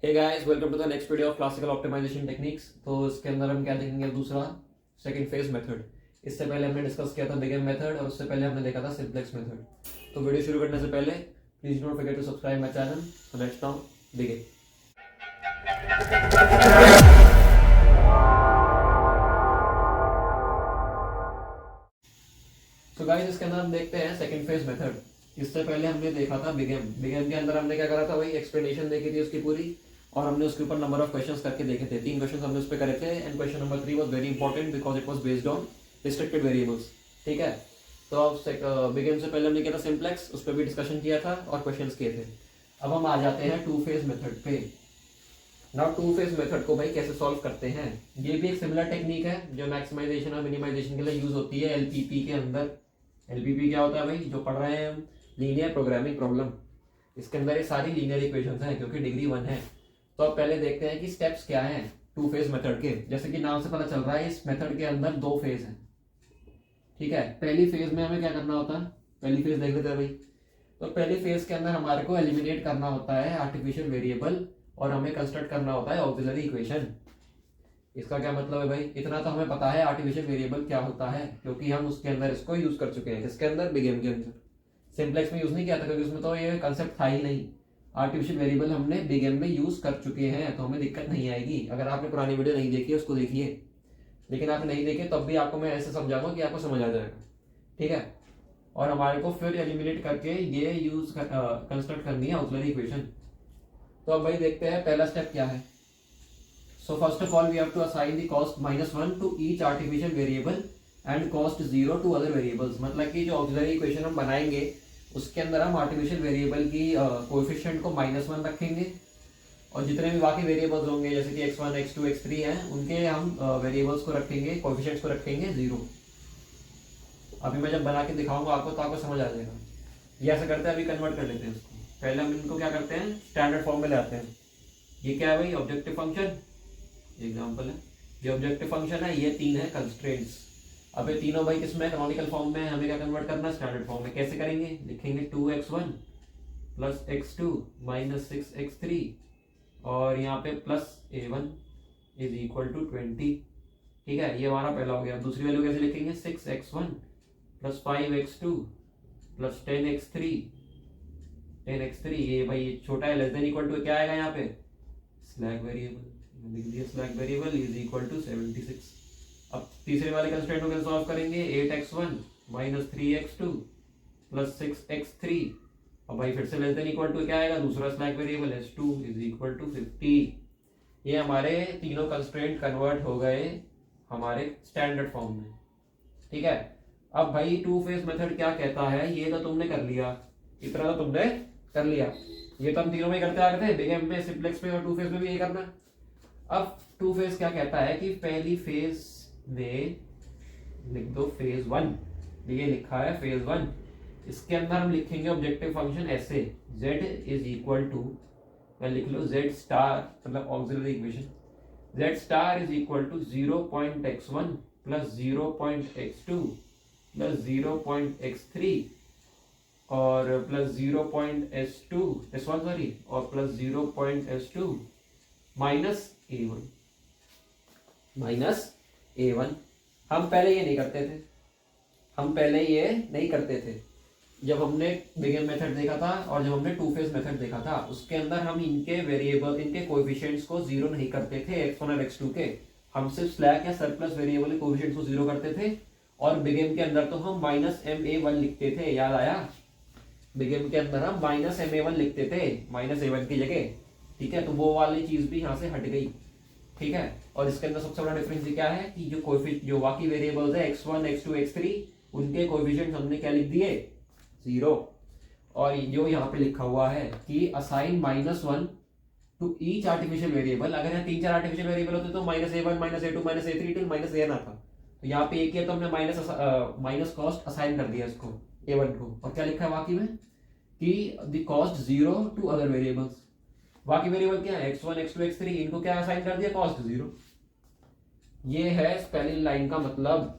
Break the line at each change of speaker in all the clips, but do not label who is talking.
Hey guys, welcome to the next video of classical optimisation techniques. तो इसके अंदर हम क्या देखेंगे? दूसरा सेकंड फेज मेथड। इससे पहले हमने डिस्कस किया था बिगिन मेथड और उससे पहले हमने देखा था सिंपलेक्स मेथड। तो वीडियो शुरू करने से पहले please don't forget to subscribe my channel. So let's now begin. तो गाइस, इसके अंदर हम देखते हैं सेकंड फेज मेथड। इससे पहले हमने देखा था बिगिन। बिगिन के अंदर हमने क्या करा था? वही एक्सप्लेनेशन देखी थी उसकी पूरी, और हमने उसके ऊपर नंबर ऑफ क्वेश्चंस करके देखे थे। 3 क्वेश्चंस हमने उस पर करे थे and question number 3 was very important because it was based on restricted variables. ठीक है, तो अब बिगिन से पहले हमने किया था सिंप्लेक्स, उस पर भी डिस्कशन किया था और क्वेश्चंस किए थे। अब हम आ जाते हैं टू फेज मेथड पे। नाउ टू फेज मेथड को भाई कैसे सॉल्व करते हैं? ये भी एक सिमिलर टेक्निक है जो मैक्सिमाइजेशन और मिनिमाइजेशन के लिए यूज होती है एलपीपी के अंदर। एलपीपी क्या होता है भाई? जो पढ़ रहे हैं हम, लीनियर प्रोग्रामिंग प्रॉब्लम। इसके अंदर ये सारी लीनियर इक्वेशंस हैं क्योंकि डिग्री 1 है। तो अब पहले देखते हैं कि स्टेप्स क्या हैं टू फेज मेथड के। जैसे कि नाम से पता चल रहा है इस मेथड के अंदर 2 फेज हैं। ठीक है, पहली फेज में हमें क्या करना होता है? पहली फेज देख लेते हैं भाई। तो पहली फेज के अंदर हमारे को एलिमिनेट करना होता है आर्टिफिशियल वेरिएबल और हमें कंस्ट्रक्ट करना होता है ऑक्सिलरी इक्वेशन। इसका क्या मतलब है भाई? इतना तो हमें पता है आर्टिफिशियल वेरिएबल क्या होता है क्योंकि हम उसके अंदर इसको यूज कर चुके हैं। इसके अंदर बिगिन के अंदर सिंप्लेक्स में यूज नहीं किया था क्योंकि उसमें तो ये कंसेप्ट था ही नहीं। आर्टिफिशियल वेरिएबल हमने बिगिन में यूज कर चुके हैं तो हमें दिक्कत नहीं आएगी। अगर आपने पुरानी वीडियो नहीं देखी है उसको देखिए, लेकिन आप नहीं देखे तब भी आपको मैं ऐसे समझाऊंगा कि आपको समझ आ जाएगा। ठीक है, और हमारे को फिर एलिमिनेट करके ये यूज कंस्ट्रक्ट करनी है ऑक्सिलरी इक्वेशन। तो अब भाई देखते हैं पहला स्टेप क्या है। So first of all we have to assign the cost -1 to each artificial variable and cost 0 to other variables. मतलब कि जो ऑक्सिलरी इक्वेशन हम बनाएंगे उसके अंदर हम आर्टिफिशियल वेरिएबल की कोएफिशिएंट को -1 रखेंगे और जितने भी बाकी वेरिएबल्स होंगे जैसे कि x1 x2 x3 हैं उनके हम वेरिएबल्स को रखेंगे, कोएफिशिएंट्स को रखेंगे 0। अभी मैं जब बना के दिखाऊंगा आपको तो आपको समझ आ जाएगा। ये ऐसा करते हैं, अभी कन्वर्ट कर लेते हैं उसको। पहले हम इनको क्या करते हैं? स्टैंडर्ड फॉर्म में ले आते हैं। ये क्या है भाई? ऑब्जेक्टिव फंक्शन एग्जाम्पल है। ये ऑब्जेक्टिव फंक्शन है, ये 3 है कंस्ट्रेंट्स। अब ये तीनों भाई किसमें? कैनोनिकल फॉर्म में। हमें क्या कन्वर्ट करना है? स्टैंडर्ड फॉर्म में। कैसे करेंगे? लिखेंगे 2x1 plus x2 minus 6x3 और यहाँ पे plus a1 is equal to 20। ठीक है, ये हमारा पहला हो गया। दूसरी वैल्यू कैसे लिखेंगे? 6x1 plus 5x2 plus 10x3। 10x3 ये भाई छोटा है, लेस देन इक्वल टू क्या आएगा यहाँ पे? Slack variable. लिख दिया slack variable is equal to 76। अब तीसरे वाले कंस्ट्रेंट को कैसे सॉल्व करेंगे? 8x1 minus 3x2 plus 6x3 और भाई फिर से लेस देन इक्वल टू क्या आएगा? दूसरा slack variable s2 is equal to 50। ये हमारे तीनों कंस्ट्रेंट कन्वर्ट हो गए हमारे स्टैंडर्ड फॉर्म में। ठीक है, अब भाई टू फेज मेथड क्या कहता है? ये तो तुमने कर लिया, इतना तो तुमने कर लिया। ये तो हम तीनों में करते आ रहे थे, बिगिन में, सिंप्लेक्स में और टू फेज में भी यही करना। अब टू फेज क्या कहता है कि पहली फेज में लिख दो फेज 1। ये लिखा है फेज 1। इसके अंदर हम लिखेंगे ऑब्जेक्टिव फंक्शन ऐसे z इज इक्वल टू, मैं लिख लो z स्टार, मतलब auxiliary equation z star is equal to 0.x1 plus 0.x2 plus 0.x3 और प्लस 0.s2 s1 सॉरी और plus 0.s2 minus a1 minus a1। हम पहले ये नहीं करते थे, हम पहले ये नहीं करते थे। जब हमने बिगिन मेथड देखा था और जब हमने टू फेज मेथड देखा था उसके अंदर हम इनके वेरिएबल, इनके कोएफिशिएंट्स को 0 नहीं करते थे x1 और x2 के। हम सिर्फ स्लैक या सरप्लस वेरिएबल के कोएफिशिएंट्स को 0 करते थे और बिगिन के अंदर तो हम -ma1 लिखते थे। याद आया? बिगिन के अंदर हम -ma1 लिखते थे -a1 की जगह। ठीक है, तो वो वाली चीज भी यहाँ से हट गई। ठीक है, और इसके अंदर सबसे बड़ा डिफरेंस क्या है कि जो बाकी वेरिएबल्स है x1 x2 x3 उनके कोएफिशिएंट्स हमने क्या लिख दिए? 0। और जो यहाँ पे लिखा हुआ है कि assign -1 to each artificial variable. अगर यहाँ 3-4 आर्टिफिशियल वेरिएबल होते तो -a1 -a2 -a3 till -an आता। तो यहाँ पे एक किया तो हमने माइनस कॉस्ट असाइन कर दिया इसको a1 को। और क्या लिखा है बाकी में कि the cost 0 to other variables. बाकी वेरिएबल क्या है? x1 x2 x3, इनको क्या असाइन कर दिया? कॉस्ट 0। ये है पहली लाइन का मतलब,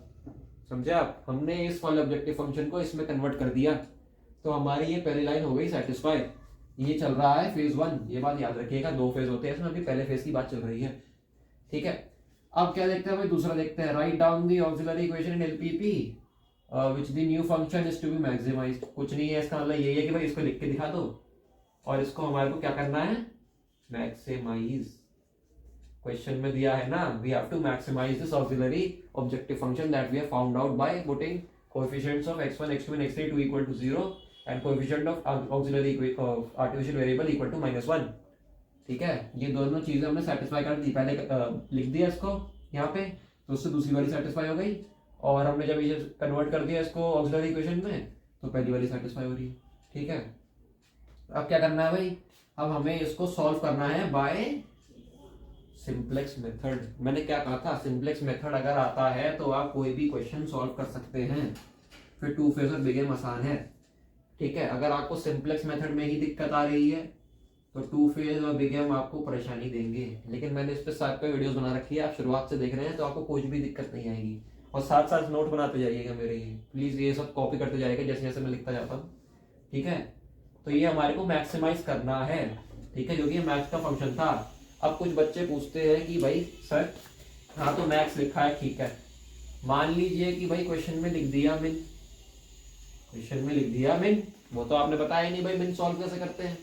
समझे आप? हमने इस वाले ऑब्जेक्टिव फंक्शन को इसमें कन्वर्ट कर दिया तो हमारी ये पहली लाइन हो गई सेटिस्फाई। ये चल रहा है फेज 1, ये बात याद रखिएगा, 2 फेज होते हैं इसमें, अभी पहले फेज की बात चल रही है, ठीक है। अब क्या देखते हैं भाई, दूसरा देखते हैं, write down the auxiliary equation in LPP which the new function is to be maximised. कुछ नहीं है, इसका मतलब यही है कि भाई इसको लिख के दिखा दो और इसको हमारे को क्या करना है, मैक्सिमाइज। क्वेश्चन में दिया है ना, we have to maximise this auxiliary objective function that we have found out by putting coefficients of x1 x2 and x3 to equal to 0 and coefficient of auxiliary artificial variable equal to -1, ठीक है। ये दोनों चीजें हमने satisfy कर दी, पहले लिख दिया इसको यहाँ पे, तो उससे दूसरी वाली सेटिस्फाई हो गई, और हमने जब ये कन्वर्ट कर दिया इसको ऑक्सिलरी इक्वेशन में तो पहली वाली सेटिस्फाई हो रही है, ठीक है। अब क्या करना है भाई, अब हमें इसको सॉल्व करना है बाय सिंप्लेक्स मेथड। मैंने क्या कहा था, सिंप्लेक्स मेथड अगर आता है तो आप कोई भी क्वेश्चन सॉल्व कर सकते हैं, फिर 2 फेज और बिगेम आसान है, ठीक है। अगर आपको सिंप्लेक्स मेथड में ही दिक्कत आ रही है तो 2 फेज और बिगेम आपको परेशानी देंगे, लेकिन मैंने इस पे 7 पे वीडियोस बना रखी है, आप शुरुआत से देख रहे हैं तो आपको कोई भी दिक्कत नहीं आएगी। और साथ साथ नोट बनाते जाइएगा मेरे, ये प्लीज ये सब कॉपी करते जाइएगा जैसे जैसे मैं लिखता जाता हूँ, ठीक है। तो ये हमारे को मैक्सिमाइज करना है, ठीक है, जो कि मैक्स का फंक्शन था। अब कुछ बच्चे पूछते हैं कि भाई सर, हाँ तो मैक्स लिखा है, ठीक है, मान लीजिए कि भाई क्वेश्चन में लिख दिया मिन, क्वेश्चन में लिख दिया मिन, वो तो आपने बताया नहीं भाई मिन सॉल्व कैसे करते हैं,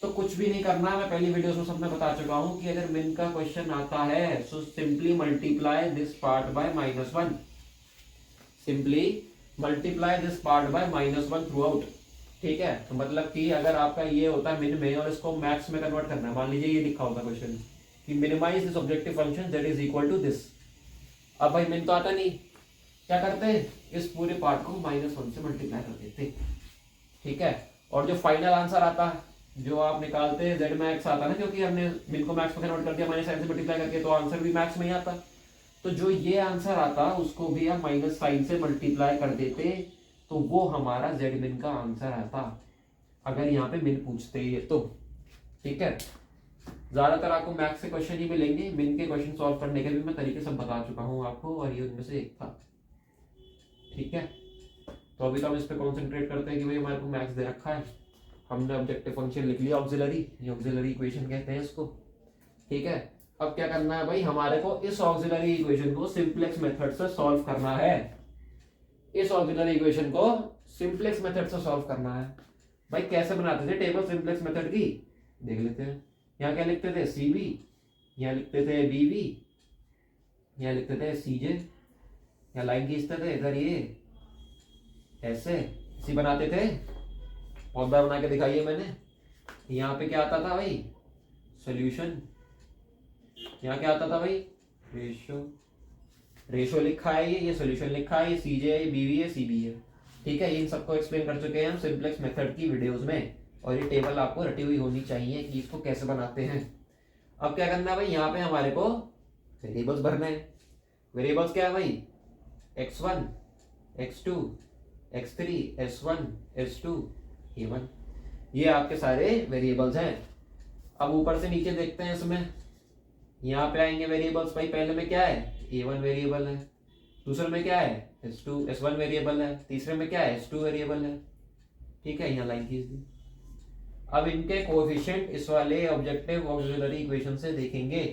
तो कुछ भी नहीं करना है। मैं पहली वीडियोस में सबने बता चुका हूं कि अगर मिन का क्वेश्चन आता है so simply multiply this part by -1, simply multiply this part by -1 through out, ठीक है। तो मतलब कि अगर आपका ये होता है मिन में और इसको मैक्स में कन्वर्ट करना है, मान लीजिए ये लिखा होता क्वेश्चन कि minimise this objective function that is equal to this. अब भाई मिन तो आता नहीं, क्या करते हैं, इस पूरे पार्ट को -1 से मल्टीप्लाई कर देते, ठीक है। और जो फाइनल आंसर आता है, जो आप निकालते हैं जेड मैक्स आता है ना, क्योंकि हमने मिन को मैक्स में कन्वर्ट कर दिया माइनस साइन से मल्टीप्लाई करके, तो आंसर भी मैक्स में ही आता। तो जो ये आंसर आता उसको भी आप माइनस साइन से मल्टीप्लाई कर देते तो वो हमारा जेड मिन का आंसर आता, अगर यहाँ पे मिन पूछते हैं तो, ठीक है। ज्यादातर आपको मैक्स से क्वेश्चन ही मिलेंगे, मिन के क्वेश्चन सॉल्व करने के भी मैं तरीके सब बता चुका हूँ आपको, और ये उनमें से एक था, ठीक है। तो अभी तो हम इस पे कॉन्सेंट्रेट करते हैं कि भाई हमारे को मैक्स दे रखा है, हमने ऑब्जेक्टिव फंक्शन लिख लिया ऑक्सिलरी, ये ऑक्सिलरी इक्वेशन कहते हैं इसको, ठीक है। अब क्या करना है भाई, हमारे को इस ऑक्सिलरी इक्वेशन को सिंप्लेक्स मेथड से सॉल्व करना है, इस ऑक्सिलरी इक्वेशन को सिंप्लेक्स मेथड से सॉल्व करना है। भाई कैसे बनाते थे टेबल सिंप्लेक्स मेथड की, देख लेते हैं। यहाँ क्या लिखते थे, सी बी, यहाँ लिखते थे बी वी, यहाँ लिखते थे सी जे, यहाँ लाइन खींचते थे इधर, ये ऐसे सी बनाते थे, बहुत बार बना के दिखाई है मैंने। यहाँ पे क्या आता था भाई, सॉल्यूशन, यहाँ क्या आता था भाई, रेशो, रेशो लिखा है ये सॉल्यूशन लिखा है, ये सीजे है, बीवी है, सीबी है, ठीक है। इन सबको एक्सप्लेन कर चुके हैं हम सिंप्लेक्स मेथड की वीडियोस में, और ये टेबल आपको रटी हुई होनी चाहिए कि इसको कैसे बनाते हैं। अब क्या करना है भाई, यहाँ पे हमारे को वेरिएबल्स भरने हैं। वेरिएबल्स क्या है भाई, x1, x2, x3, s1, s2, a1, ये आपके सारे वेरिएबल्स हैं। अब ऊपर से नीचे देखते हैं, इसमें यहाँ पे आएंगे वेरिएबल्स। भाई पहले में क्या है, a1 वेरिएबल है, दूसरे में क्या है, s1 वेरिएबल है, तीसरे में क्या है, s2 वेरिएबल है, ठीक है। यहाँ लाइन खींच दी। अब इनके कोएफिशिएंट इस वाले ऑब्जेक्टिव ऑक्सिलरी इक्वेशन से देखेंगे।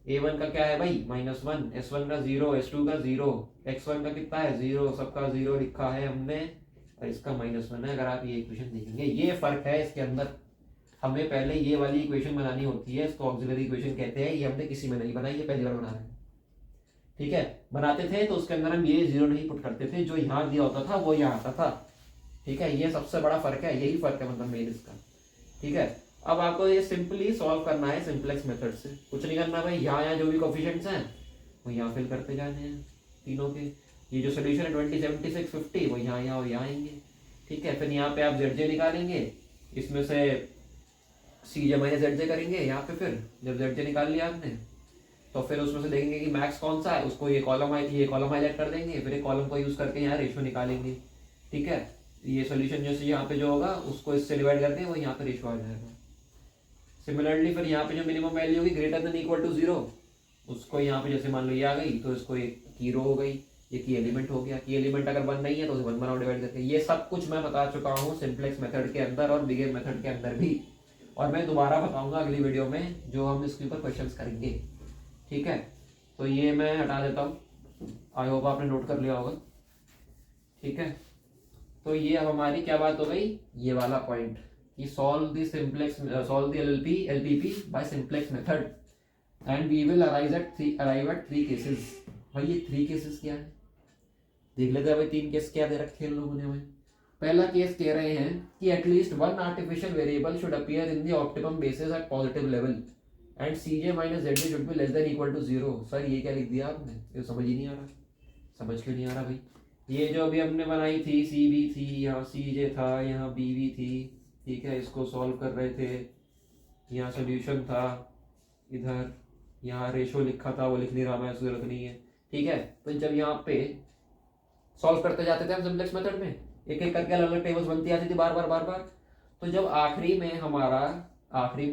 a1 का क्या है भाई, -1, s1 का 0, s2 का 0, x1 का कितना है 0, सबका 0 लिखा है हमने, और इसका -1 है। अगर आप ये इक्वेशन देखेंगे, ये फर्क है इसके अंदर। हमें पहले ये वाली इक्वेशन बनानी होती है, इसको ऑक्सिलरी इक्वेशन कहते हैं, ये हमने किसी में नहीं बनाई, ये पहली बार बना रहे हैं, ठीक है। बनाते थे तो उसके अंदर हम ये 0 नहीं पुट करते थे, जो यहाँ दिया होता था वो यहाँ आता था, ठीक है। ये सबसे बड़ा फर्क है, यही फर्क है मतलब मेन इसका, ठीक है। अब आपको ये सिंपली सॉल्व करना है सिंप्लेक्स मेथड से, कुछ नहीं करना भाई। यहाँ जो भी कोएफिशिएंट्स हैं वो यहाँ फिल करते जाने हैं तीनों के। ये जो सोल्यूशन है 20, 76, 50 वो यहाँ और यहाँ आएंगे, ठीक है। फिर यहाँ पे आप जेड जे निकालेंगे, इसमें से सी जे माइनस जेड जे करेंगे यहाँ पे। फिर जब जेड जे निकाल लिया आपने तो फिर उसमें से देखेंगे कि मैक्स कौन सा है, उसको ये कॉलम हाईलाइट कर देंगे, फिर एक कॉलम को यूज करके यहाँ रेशो निकालेंगे, ठीक है। ये सोल्यूशन जैसे यहाँ पे जो होगा उसको इससे डिवाइड करके वो यहाँ पे रेशो आ जाएगा। सिमिलरली फिर यहाँ पे जो मिनिमम वैल्यू होगी ग्रेटर देन इक्वल टू 0, उसको यहाँ पे जैसे मान लो ये आ गई तो इसको एक की रो हो गई, ये की एलिमेंट हो गया। की एलिमेंट अगर 1 नहीं है तो उसे 1 बनाओ डिवाइड करके। ये सब कुछ मैं बता चुका हूँ सिंप्लेक्स मेथड के अंदर और बिगेम मेथड के अंदर भी, और मैं दोबारा बताऊंगा अगली वीडियो में जो हम इसके ऊपर क्वेश्चंस करेंगे। ठीक है, तो ये मैं हटा देता हूँ, आई होप आपने नोट कर लिया होगा। ठीक है, तो ये अब हमारी क्या बात हो गई, ये वाला पॉइंट कि solve the LPP by simplex method and we will arrive at 3 cases. भाई ये 3 केसेस क्या है देख लेते हैं भाई। 3 केस क्या दे रखे हैं लोगों ने भाई। पहला केस कह रहे हैं कि at least one artificial variable should appear in the optimum basis at positive level and CJ minus Z should be less than equal to 0। Sir ये क्या लिख दिया आपने, ये समझ ही नहीं आ रहा। समझ क्यों नहीं आ रहा भाई? ये जो अभी हमने बनाई थी सी बी थी, यहाँ सी जे था, यहाँ बी वी थी। ठीक है, इसको सॉल्व कर रहे थे, यहाँ सोल्यूशन था, इधर यहाँ रेशो लिखा था, वो लिख नहीं रहा मैं, जरूरत नहीं है। ठीक है, तो जब यहाँ पे सॉल्व करते जाते थे हम सिंप्लेक्स मेथड में, एक एक करके अलग अलग टेबल्स बनती आती थी बार बार। तो जब आखिरी में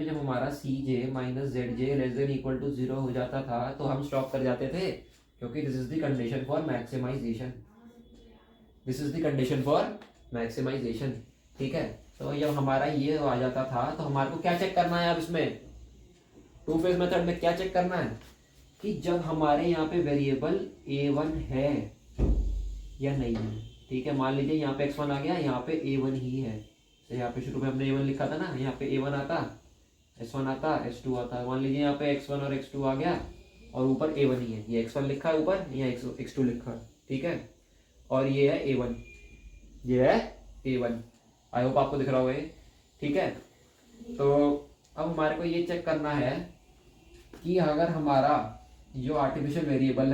जब हमारा C J minus Z J less than equal to 0 हो जाता था तो हम स्टॉप कर जाते थे, क्योंकि this is the condition for maximisation. ठीक है, तो जब हमारा ये आ जाता था तो हमारे को क्या चेक करना है अब इसमें, टू फेज मेथड में क्या चेक करना है कि जब हमारे यहाँ पे वेरिएबल a1 है या नहीं है। ठीक है, मान लीजिए यहाँ पे x1 आ गया, यहाँ पे a1 ही है। तो यहाँ पे शुरू में हमने a1 लिखा था ना, यहाँ पे a1 आता, s1 आता, s2 आता। मान लीजिए यहाँ पे x1 और x2 आ गया और ऊपर a1 ही है, ये x1 लिखा है ऊपर, यहाँ x2 लिखा है। ठीक है, और ये है a1, ये है a1। आई होप आपको दिख रहा होगा ये। ठीक है, तो अब हमारे को ये चेक करना है कि अगर हमारा जो आर्टिफिशियल वेरिएबल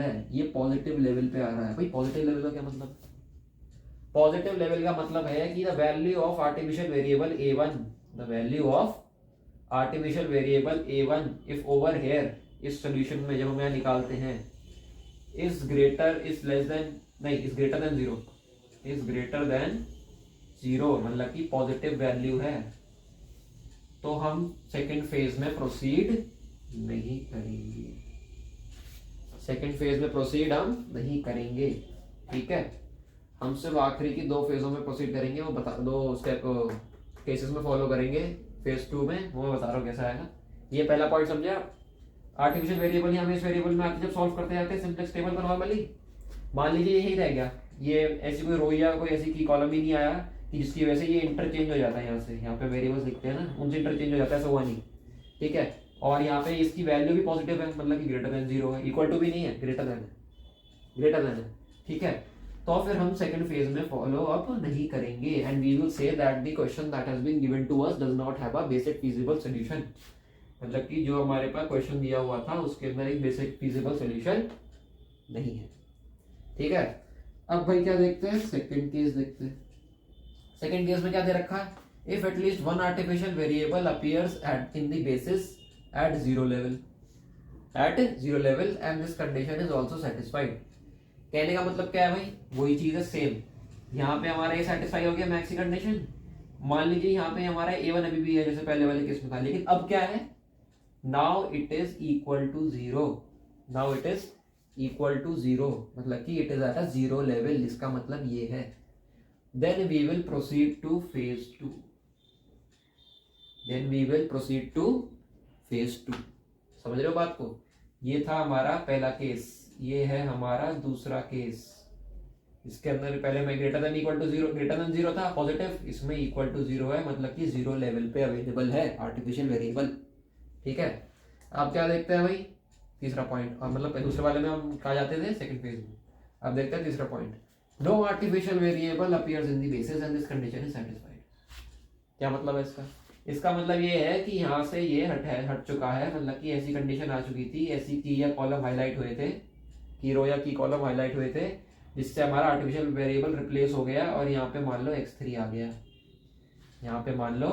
है ये पॉजिटिव लेवल पे आ रहा है। भाई पॉजिटिव लेवल का क्या मतलब? पॉजिटिव लेवल का मतलब है कि the value of artificial variable a1 if over here इस सोल्यूशन में जब हम यहाँ निकालते हैं इज ग्रेटर देन 0 मतलब कि पॉजिटिव वैल्यू है, तो हम सेकेंड फेज में प्रोसीड नहीं करेंगे। ठीक है, हम सिर्फ आखिरी की 2 फेजों में प्रोसीड करेंगे, वो बता दो स्टेप केसेस में फॉलो करेंगे। फेज 2 में वो मैं बता रहा हूँ कैसा आएगा। ये पहला पॉइंट समझे आप। आर्टिफिशियल वेरिएबल हम इस वेरिएबल में आके जब सॉल्व करते जाते हैं सिंप्लेक्स टेबल पर नॉर्मली, मान लीजिए यही रह गया, ये ऐसी कोई रो या कोई ऐसी की कॉलम ही नहीं आया कि जिसकी वजह से ये इंटरचेंज हो जाता है। यहाँ पे वेरिएबल्स लिखते हैं ना, उनसे इंटरचेंज हो जाता है, ऐसा हुआ नहीं। ठीक है, और यहाँ पे इसकी वैल्यू भी पॉजिटिव है, मतलब कि ग्रेटर देन 0 है, इक्वल टू भी नहीं है, ग्रेटर देन है। ठीक है, तो फिर हम सेकंड फेज में फॉलो अप नहीं करेंगे and we will say that the question that has been given to us does not have a basic feasible solution. मतलब कि जो हमारे पास क्वेश्चन दिया हुआ था उसके अंदर एक बेसिक फीजिबल सॉल्यूशन नहीं है। ठीक है, अब भाई क्या देखते हैं, सेकंड केस देखते हैं। सेकंड केस में क्या दे रखा है, if at least one artificial variable appears at in the basis at 0 level and this condition is also satisfied. कहने का मतलब क्या है भाई, वही चीज है सेम। यहाँ पे हमारा ये सेटिस्फाई हो गया मैक्स की कंडीशन। मान लीजिए यहाँ पे हमारा a1 अभी भी है जैसे पहले वाले केस में था, लेकिन अब क्या है, now it is equal to 0, मतलब कि it is at a 0 level. इसका मतलब ये है then we will proceed to phase 2। समझ रहे हो बात को? ये था हमारा पहला केस, ये है हमारा दूसरा केस। इसके अंदर पहले में ग्रेटर देन 0 था पॉजिटिव, इसमें इक्वल टू 0 है, मतलब कि 0 लेवल पे अवेलेबल है आर्टिफिशियल वेरिएबल। ठीक है, अब क्या देखते हैं भाई, तीसरा पॉइंट। और मतलब दूसरे वाले में हम कहा जाते थे सेकंड फेज में, अब देखते हैं तीसरा point. No artificial variable appears in the basis and this condition is satisfied. क्या मतलब है इसका? इसका मतलब ये है कि यहाँ से ये हट चुका है, मतलब कि ऐसी कंडीशन आ चुकी थी, ऐसी की या कॉलम हाईलाइट हुए थे, की रो या की कॉलम हाईलाइट हुए थे, जिससे हमारा आर्टिफिशियल वेरिएबल रिप्लेस हो गया और यहाँ पे मान लो x3 आ गया, यहाँ पे मान लो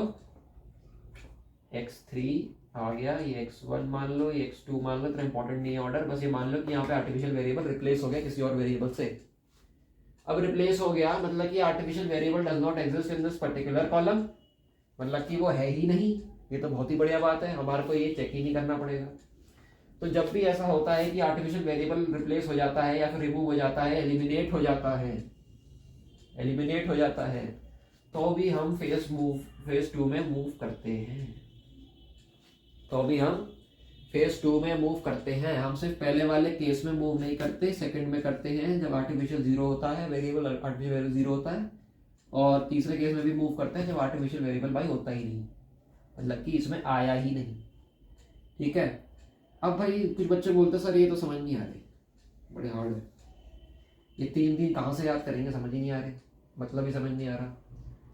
x3 आ गया, ये x1 मान लो, ये x2 मान लो। इतना इंपॉर्टेंट नहीं है ऑर्डर, बस ये मान लो कि यहाँ पे आर्टिफिशियल वेरिएबल रिप्लेस हो गया किसी और वेरिएबल से। अब रिप्लेस हो गया मतलब कि artificial variable does not exist in this particular column, मतलब कि वो है ही नहीं। ये तो बहुत ही बढ़िया बात है, हमारे को ये चेक ही नहीं करना पड़ेगा। तो जब भी ऐसा होता है कि आर्टिफिशियल वेरिएबल रिप्लेस हो जाता है या फिर रिमूव हो जाता है, एलिमिनेट हो जाता है, तो भी हम फेज टू में मूव करते हैं, तो भी हम फेज टू में मूव करते हैं। हम सिर्फ पहले वाले केस में मूव नहीं करते, सेकंड में करते हैं जब आर्टिफिशियल जीरो होता है, वेरिएबल आर्टिफिशियल वेरिएबल जीरो होता है, और तीसरे केस में भी मूव करते हैं जब आर्टिफिशियल वेरिएबल भाई होता ही नहीं, मतलब कि इसमें आया ही नहीं। ठीक है। अब भाई कुछ बच्चे बोलते सर ये तो समझ नहीं आ रही, बड़े हार्ड है, ये तीन कहाँ से याद करेंगे, समझ ही नहीं आ रहे, मतलब ही समझ नहीं आ रहा,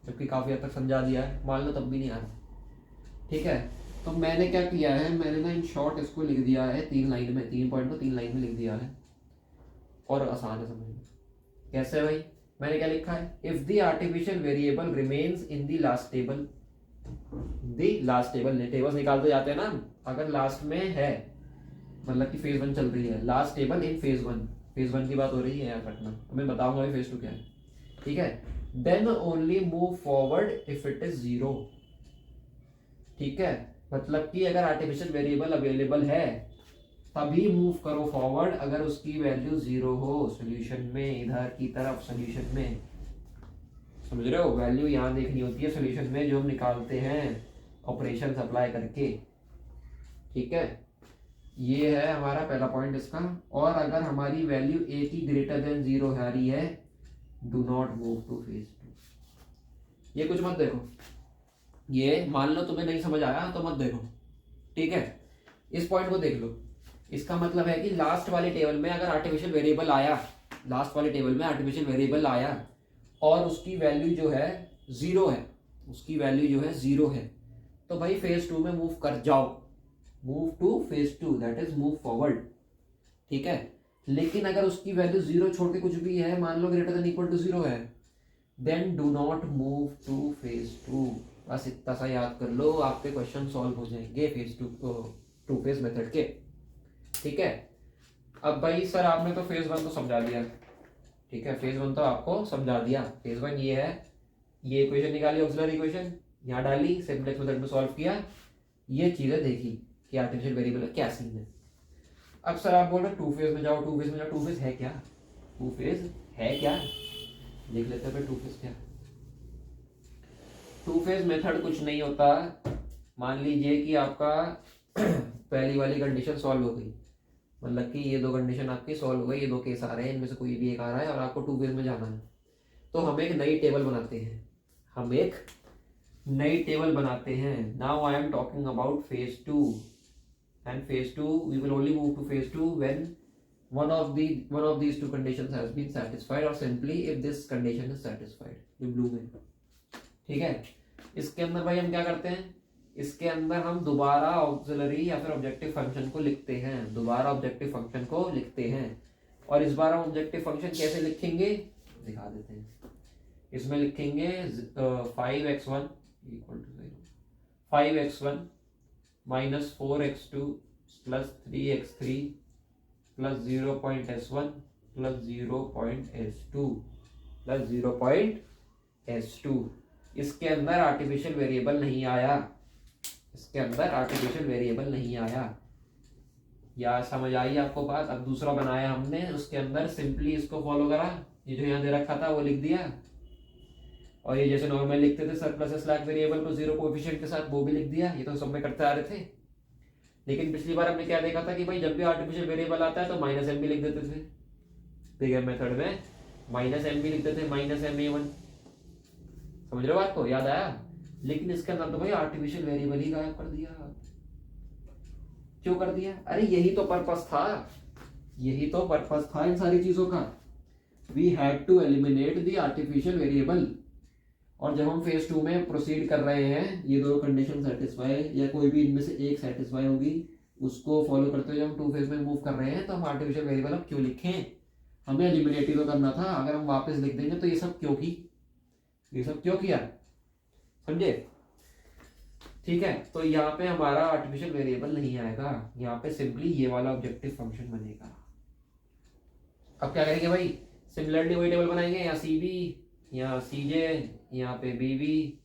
जबकि काफ़ी हद तक समझा दिया है, मान लो तब भी नहीं आ रहा। ठीक है। तो मैंने क्या किया है, मैंने ना इन शॉर्ट इसको लिख दिया है 3 लाइन में, 3 पॉइंट को 3 लाइन में लिख दिया है, और आसान है समझना। कैसे भाई, मैंने क्या लिखा है, if the artificial variable remains in the last table, tables निकालते जाते हैं ना, अगर लास्ट में है मतलब कि फेज 1 चल रही है, लास्ट टेबल इन फेज 1 की बात हो रही है याद रखना, मैं बताऊंगा अभी फेज 2 क्या है। ठीक है। Then only move forward if it is 0। ठीक है, मतलब कि अगर आर्टिफिशियल वेरिएबल अवेलेबल है तभी मूव करो फॉरवर्ड अगर उसकी वैल्यू 0 हो सॉल्यूशन में, इधर की तरफ सॉल्यूशन में, समझ रहे हो, वैल्यू यहाँ देखनी होती है सॉल्यूशन में जो हम निकालते हैं ऑपरेशन अप्लाई करके। ठीक है, ये है हमारा पहला पॉइंट इसका। और अगर हमारी वैल्यू ए की ग्रेटर देन 0 आ रही है, do not move to phase 2। ये कुछ मत देखो, ये मान लो तुम्हें नहीं समझ आया तो मत देखो। ठीक है, इस पॉइंट को देख लो। इसका मतलब है कि लास्ट वाले टेबल में अगर आर्टिफिशियल वेरिएबल आया, लास्ट वाले टेबल में आर्टिफिशियल वेरिएबल आया और उसकी वैल्यू जो है 0 है, उसकी वैल्यू जो है 0 है, तो भाई फेज 2 में मूव कर जाओ, move to phase 2, that is move forward. ठीक है। लेकिन अगर उसकी वैल्यू 0 छोड़ के कुछ भी है, मान लो ग्रेटर देन इक्वल टू 0 है, then do not move to phase 2। बस इतना सा याद कर लो, आपके क्वेश्चन सॉल्व हो जाएंगे फेज 2 फेज मेथड के। ठीक है। अब भाई सर आपने तो फेज 1 तो समझा दिया, ठीक है, फेज 1 तो आपको समझा दिया। फेज 1 ये है, ये इक्वेशन निकाली, ऑक्सिलरी इक्वेशन यहाँ डाली, सिंपलेक्स मेथड में सॉल्व किया, ये चीजें देखी कि आर्टिफिशियल वेरिएबल क्या सीन है। अब सर आप बोल रहे 2 फेज में जाओ, 2 फेज में जाओ, 2 फेज है क्या, 2 फेज है क्या, देख लेते हैं 2 फेज क्या। 2 फेज मेथड कुछ नहीं होता। मान लीजिए कि आपका पहली वाली कंडीशन सॉल्व हो गई, मतलब कि ये 2 कंडीशन आपकी सॉल्व हो गई, ये 2 केस आ रहे हैं, इनमें से कोई भी एक आ रहा है और आपको 2 फेज में जाना है, तो हम एक नई टेबल बनाते हैं, हम एक नई टेबल बनाते हैं। Now I am talking about phase 2, and phase 2 we will only move to phase 2 when one of these two conditions has been satisfied, or simply if this condition is satisfied, ये blue में। ठीक है। इसके अंदर भाई हम क्या करते हैं, इसके अंदर हम दोबारा ऑक्सिलरी या फिर ऑब्जेक्टिव फंक्शन को लिखते हैं, दोबारा ऑब्जेक्टिव फंक्शन को लिखते हैं। और इस बार हम ऑब्जेक्टिव फंक्शन कैसे लिखेंगे दिखा देते हैं। इसमें लिखेंगे 5x1 equal to 0, 5x1 minus 4x2 plus 3x3 plus 0.s1 plus 0.s2 plus 0.s2। इसके अंदर आर्टिफिशियल वेरिएबल नहीं आया, इसके अंदर आर्टिफिशियल वेरिएबल नहीं आया, या समझ आई आपको बात। अब दूसरा बनाया हमने, उसके अंदर सिंपली इसको फॉलो करा, ये जो यहाँ दे रखा था वो लिख दिया, और ये जैसे नॉर्मल लिखते थे सरप्लस स्लैक वेरिएबल को 0 कोएफिशिएंट के साथ, वो भी लिख दिया। ये तो सब में करते आ रहे थे। लेकिन पिछली बार हमने क्या देखा था कि भाई जब भी आर्टिफिशियल वेरिएबल आता है तो -m भी लिख देते थे, बिगेम मेथड में -m भी लिख देते थे, -ma1, समझ रहे हो बात को, याद आया। लेकिन इसके अंदर तो भाई आर्टिफिशियल वेरिएबल ही गायब कर दिया। क्यों कर दिया, अरे यही तो पर्पस था, यही तो पर्पस था इन सारी चीजों का। We had to eliminate the artificial variable. और जब हम फेज 2 में प्रोसीड कर रहे हैं, ये 2 कंडीशन सेटिस्फाई या कोई भी इनमें से एक सेटिस्फाई होगी, उसको फॉलो करते हुए जब हम 2 फेज में मूव कर रहे हैं, तो हम आर्टिफिशियल वेरिएबल अब क्यों लिखें, हमें एलिमिनेट ही तो करना था। अगर हम वापस लिख देंगे तो ये सब क्यों की, ये सब क्यों किया, समझे। ठीक है, तो यहाँ पे हमारा आर्टिफिशियल वेरिएबल नहीं आएगा, यहाँ पे सिंपली ये वाला ऑब्जेक्टिव फंक्शन बनेगा। अब क्या करेंगे भाई, सिमिलरली वही टेबल बनाएंगे, यहाँ सी बी, यहाँ सी जे, यहाँ पे बी बी।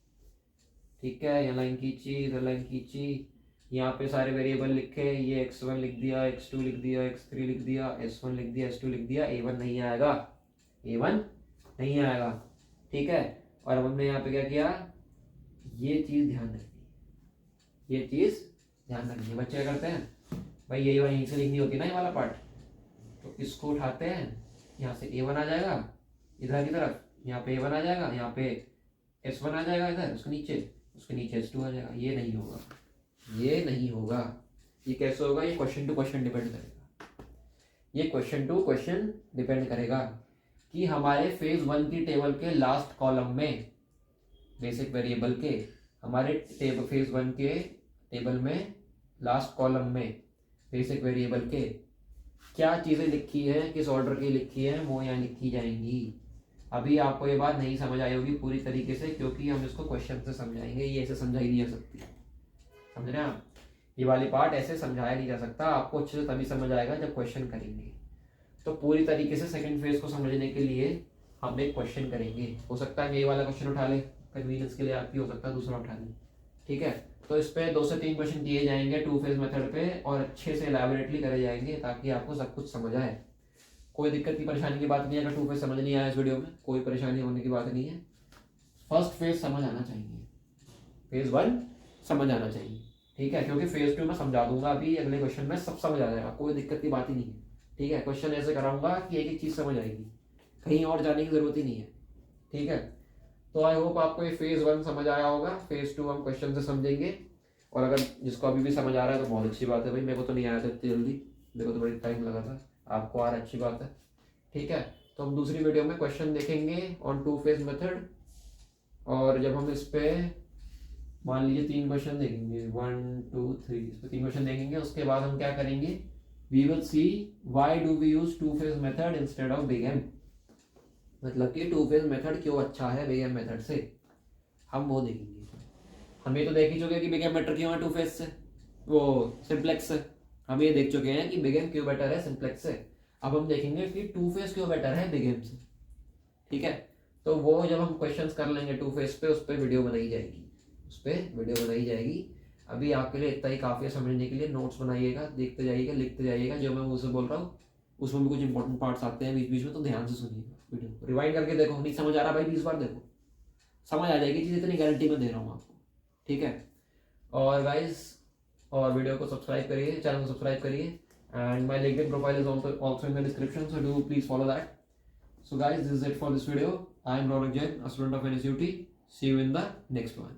ठीक है, यहाँ लाइन खींची, इधर लाइन खींची, यहाँ पे सारे वेरिएबल लिखे, ये x1 लिख दिया, x2 लिख दिया, x3 लिख दिया, s1 लिख दिया, s2 लिख दिया, a1 नहीं आएगा, a1 नहीं आएगा। ठीक है, और अब हमने यहाँ पे क्या किया, ये चीज ध्यान रखनी, ये चीज ध्यान रखनी है। बच्चे क्या करते हैं भाई, यही वहीं से लिखनी होती है ना ये वाला पार्ट, तो इसको उठाते हैं, यहाँ से A1 आ जाएगा इधर की तरफ, यहाँ पे A1 आ जाएगा, यहाँ पे S1 आ जाएगा इधर, उसके नीचे S2 आ जाएगा। ये नहीं होगा, ये नहीं होगा। ये कैसे होगा, ये क्वेश्चन टू क्वेश्चन डिपेंड करेगा, ये क्वेश्चन टू क्वेश्चन डिपेंड करेगा कि हमारे फेज 1 की टेबल के लास्ट कॉलम में, बेसिक वेरिएबल के हमारे फेज 1 के टेबल में लास्ट कॉलम में बेसिक वेरिएबल के क्या चीज़ें लिखी हैं, किस ऑर्डर की लिखी है, वो यहाँ लिखी जाएंगी। अभी आपको ये बात नहीं समझ आई होगी पूरी तरीके से, क्योंकि हम इसको क्वेश्चन से समझाएंगे, ये ऐसे समझाई नहीं जा सकती, समझ रहे हैं आप। ये वाली पार्ट ऐसे समझाया नहीं जा सकता, आपको अच्छे से तभी समझ आएगा जब क्वेश्चन करेंगे। तो पूरी तरीके से सेकंड फेज को समझने के लिए हम एक क्वेश्चन करेंगे। हो सकता है ये वाला क्वेश्चन उठा ले, कन्वीनियंस के लिए आपकी, हो सकता है दूसरा उठा ले, ठीक है। तो इस पे 2 से 3 क्वेश्चन किए जाएंगे 2 फेज मेथड पे, और अच्छे से एलैबोरेटली करे जाएंगे ताकि आपको सब कुछ समझ आए। कोई दिक्कत की परेशानी की बात नहीं है, अगर 2 फेज समझ नहीं आया इस वीडियो में, कोई परेशानी होने की बात नहीं है। फर्स्ट फेज समझ आना चाहिए, फेज 1 समझ आना चाहिए, ठीक है, क्योंकि फेज 2 में समझा दूंगा अभी अगले क्वेश्चन में, सब समझ आ जाएगा, कोई दिक्कत की बात ही नहीं है, ठीक है। क्वेश्चन ऐसे कराऊंगा कि एक एक चीज समझ आएगी, कहीं और जाने की जरूरत ही नहीं है, ठीक है। तो आई होप आपको ये फेज 1 समझ आया होगा। फेज 2 हम क्वेश्चन से समझेंगे, और अगर जिसको अभी भी समझ आ रहा है तो बहुत अच्छी बात है भाई, मेरे को तो नहीं आया था इतनी जल्दी, मेरे को तो बड़ी टाइम लगा था, आपको आ रहा है, अच्छी बात है, ठीक है। तो हम दूसरी वीडियो में क्वेश्चन देखेंगे ऑन 2 फेज मेथड, और जब हम इस पे मान लीजिए 3 क्वेश्चन देखेंगे, 1 2 3, इस पे 3 क्वेश्चन देखेंगे, उसके बाद हम क्या करेंगे, we will see why do we use 2 phase method instead of big M, मतलब कि 2 फेज मेथड क्यों अच्छा है बिग एम मेथड से, हम वो देखेंगे। हम ये तो देख ही चुके हैं कि बिग एम बेटर क्यों है 2 फेज से, वो सिंप्लेक्स से, हम ये देख चुके हैं कि बिग एम क्यों बेटर है सिंप्लेक्स से। अब हम देखेंगे कि 2 फेज क्यों बेटर है बिग एम से, ठीक है। तो वो जब हम क्वेश्चंस कर लेंगे 2 फेज पे, उस पर वीडियो बनाई जाएगी, उस पर वीडियो बनाई जाएगी। अभी आपके लिए इतना ही काफ़ी है समझने के लिए। नोट्स बनाइएगा, देखते जाइएगा, लिखते जाइएगा, जो मैं उसे बोल रहा हूँ उसमें भी कुछ इंपॉर्टेंट पार्ट्स आते हैं बीच बीच में, तो ध्यान से सुनिएगा वीडियो, रिवाइंड करके देखो, नहीं समझ आ रहा भाई 20 बार देखो, समझ आ जाएगी चीज़, इतनी गारंटी में दे रहा हूँ आपको, ठीक है। और गाइस, और वीडियो को सब्सक्राइब करिए, चैनल को सब्सक्राइब करिए, and my LinkedIn profile is also in the description, so do please follow that. So guys, this is it for this video. I am Ronak Jain, a student of NSUT. See you in the next one.